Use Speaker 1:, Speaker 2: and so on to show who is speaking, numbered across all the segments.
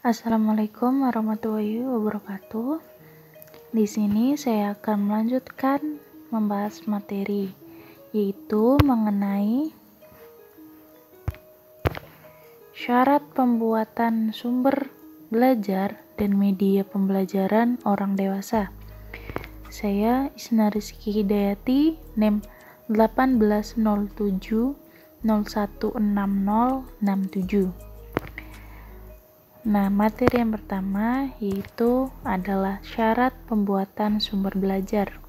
Speaker 1: Assalamualaikum warahmatullahi wabarakatuh. Di sini saya akan melanjutkan membahas materi, yaitu mengenai syarat pembuatan sumber belajar dan media pembelajaran orang dewasa. Saya Isna Rizky Hidayati, NIM 1807016067. Nah, materi yang pertama yaitu adalah syarat pembuatan sumber belajar.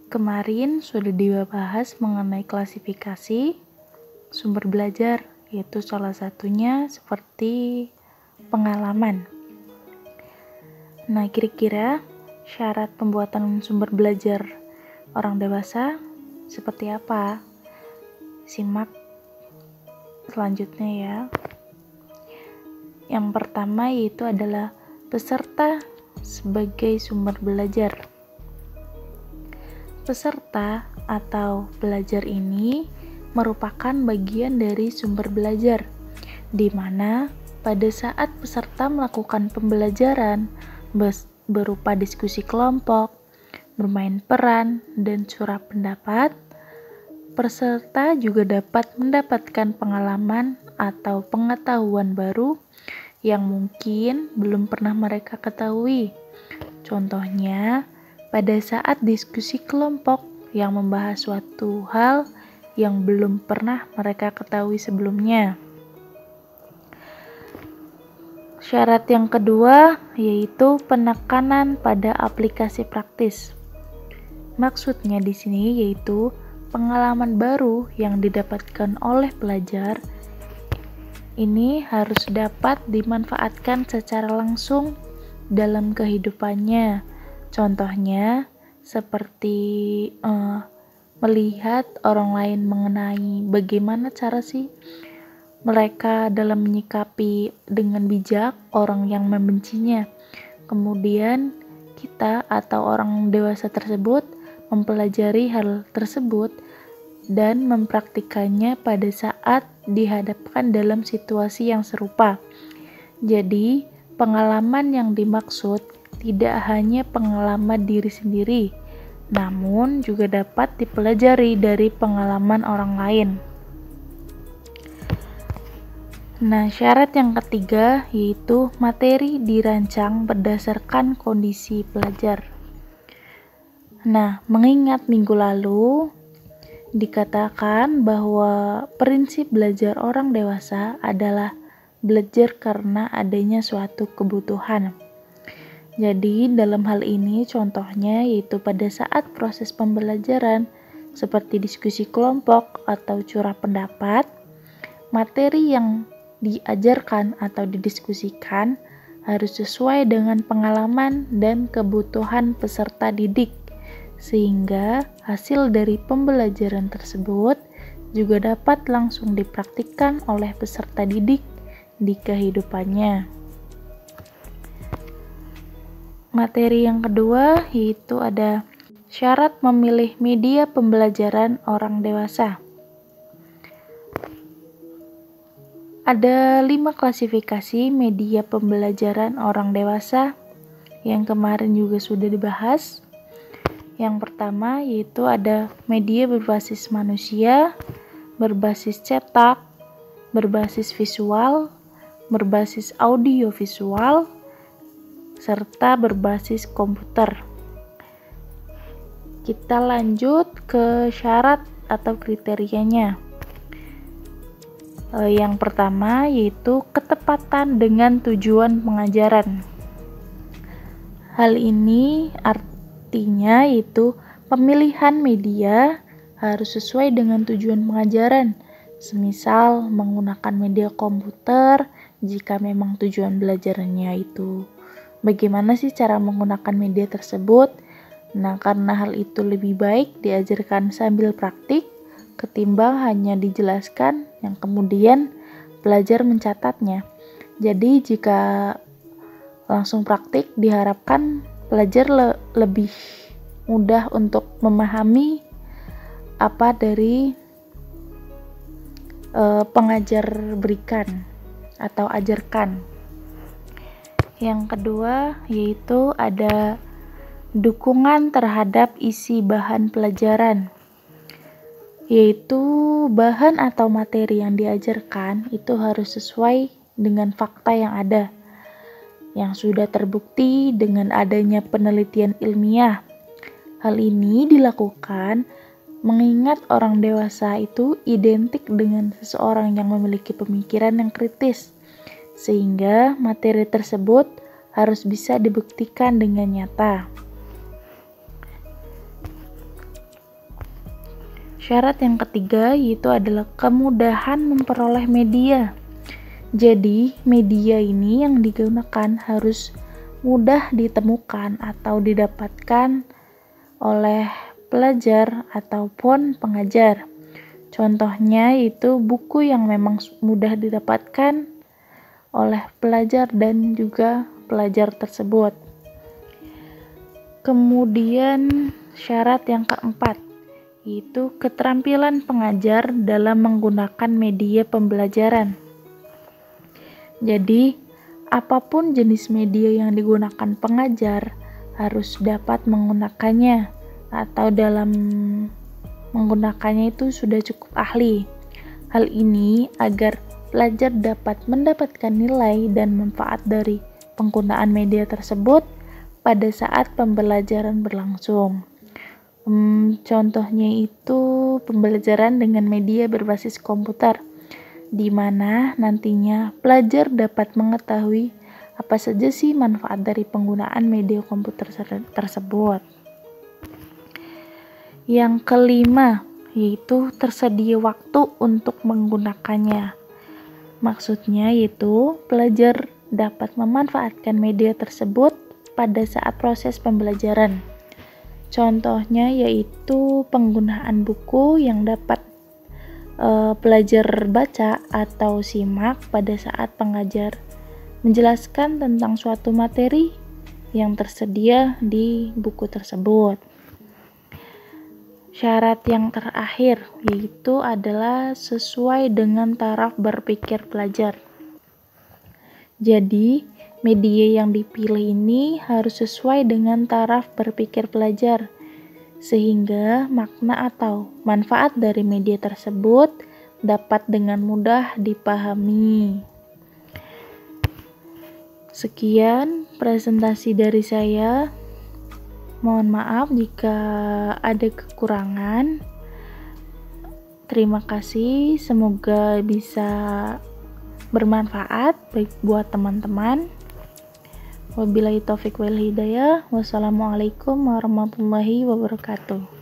Speaker 1: Kemarin sudah dibahas mengenai klasifikasi sumber belajar, yaitu salah satunya seperti pengalaman. Nah, kira-kira syarat pembuatan sumber belajar orang dewasa seperti apa? Simak selanjutnya ya. Yang pertama yaitu adalah peserta sebagai sumber belajar. Peserta atau belajar ini merupakan bagian dari sumber belajar, di mana pada saat peserta melakukan pembelajaran berupa diskusi kelompok, bermain peran, dan curah pendapat, peserta juga dapat mendapatkan pengalaman atau pengetahuan baru yang mungkin belum pernah mereka ketahui. Contohnya, pada saat diskusi kelompok yang membahas suatu hal yang belum pernah mereka ketahui sebelumnya. Syarat yang kedua yaitu penekanan pada aplikasi praktis. Maksudnya di sini yaitu pengalaman baru yang didapatkan oleh pelajar ini harus dapat dimanfaatkan secara langsung dalam kehidupannya. Contohnya seperti melihat orang lain mengenai bagaimana cara sih mereka dalam menyikapi dengan bijak orang yang membencinya. Kemudian kita atau orang dewasa tersebut mempelajari hal tersebut dan mempraktikannya pada saat dihadapkan dalam situasi yang serupa. Jadi, pengalaman yang dimaksud tidak hanya pengalaman diri sendiri, namun juga dapat dipelajari dari pengalaman orang lain. Nah, syarat yang ketiga yaitu materi dirancang berdasarkan kondisi pelajar. Nah, mengingat minggu lalu dikatakan bahwa prinsip belajar orang dewasa adalah belajar karena adanya suatu kebutuhan. Jadi, dalam hal ini contohnya yaitu pada saat proses pembelajaran seperti diskusi kelompok atau curah pendapat, materi yang diajarkan atau didiskusikan harus sesuai dengan pengalaman dan kebutuhan peserta didik, sehingga hasil dari pembelajaran tersebut juga dapat langsung dipraktikkan oleh peserta didik di kehidupannya. Materi yang kedua yaitu ada syarat memilih media pembelajaran orang dewasa. Ada 5 klasifikasi media pembelajaran orang dewasa yang kemarin juga sudah dibahas. Yang pertama yaitu ada media berbasis manusia, berbasis cetak, berbasis visual, berbasis audio-visual, serta berbasis komputer. Kita lanjut ke syarat atau kriterianya. Yang pertama yaitu ketepatan dengan tujuan pengajaran. Hal ini artinya yaitu pemilihan media harus sesuai dengan tujuan pengajaran. Semisal menggunakan media komputer jika memang tujuan belajarnya itu bagaimana sih cara menggunakan media tersebut. Nah, karena hal itu lebih baik diajarkan sambil praktik ketimbang hanya dijelaskan yang kemudian belajar mencatatnya. Jadi jika langsung praktik diharapkan pelajar lebih mudah untuk memahami apa dari pengajar berikan. atau ajarkan. Yang kedua yaitu ada dukungan terhadap isi bahan pelajaran, yaitu bahan atau materi yang diajarkan itu harus sesuai dengan fakta yang ada, yang sudah terbukti dengan adanya penelitian ilmiah. Hal ini dilakukan mengingat orang dewasa itu identik dengan seseorang yang memiliki pemikiran yang kritis, sehingga materi tersebut harus bisa dibuktikan dengan nyata. Syarat yang ketiga yaitu adalah kemudahan memperoleh media. Jadi, media ini yang digunakan harus mudah ditemukan atau didapatkan oleh pelajar ataupun pengajar. Contohnya yaitu buku yang memang mudah didapatkan oleh pelajar dan juga pelajar tersebut. Kemudian syarat yang keempat yaitu keterampilan pengajar dalam menggunakan media pembelajaran. Jadi, apapun jenis media yang digunakan pengajar harus dapat menggunakannya atau dalam menggunakannya itu sudah cukup ahli. Hal ini agar pelajar dapat mendapatkan nilai dan manfaat dari penggunaan media tersebut pada saat pembelajaran berlangsung. Contohnya itu pembelajaran dengan media berbasis komputer, di mana nantinya pelajar dapat mengetahui apa saja sih manfaat dari penggunaan media komputer tersebut. Yang kelima, yaitu tersedia waktu untuk menggunakannya. Maksudnya yaitu pelajar dapat memanfaatkan media tersebut pada saat proses pembelajaran. Contohnya yaitu penggunaan buku yang dapat pelajar baca atau simak pada saat pengajar menjelaskan tentang suatu materi yang tersedia di buku tersebut. Syarat yang terakhir yaitu adalah sesuai dengan taraf berpikir pelajar. Jadi, media yang dipilih ini harus sesuai dengan taraf berpikir pelajar, sehingga makna atau manfaat dari media tersebut dapat dengan mudah dipahami. Sekian presentasi dari saya. Mohon maaf jika ada kekurangan. Terima kasih, semoga bisa bermanfaat baik buat teman-teman. Wabillahi taufiq wal hidayah. Wassalamualaikum warahmatullahi wabarakatuh.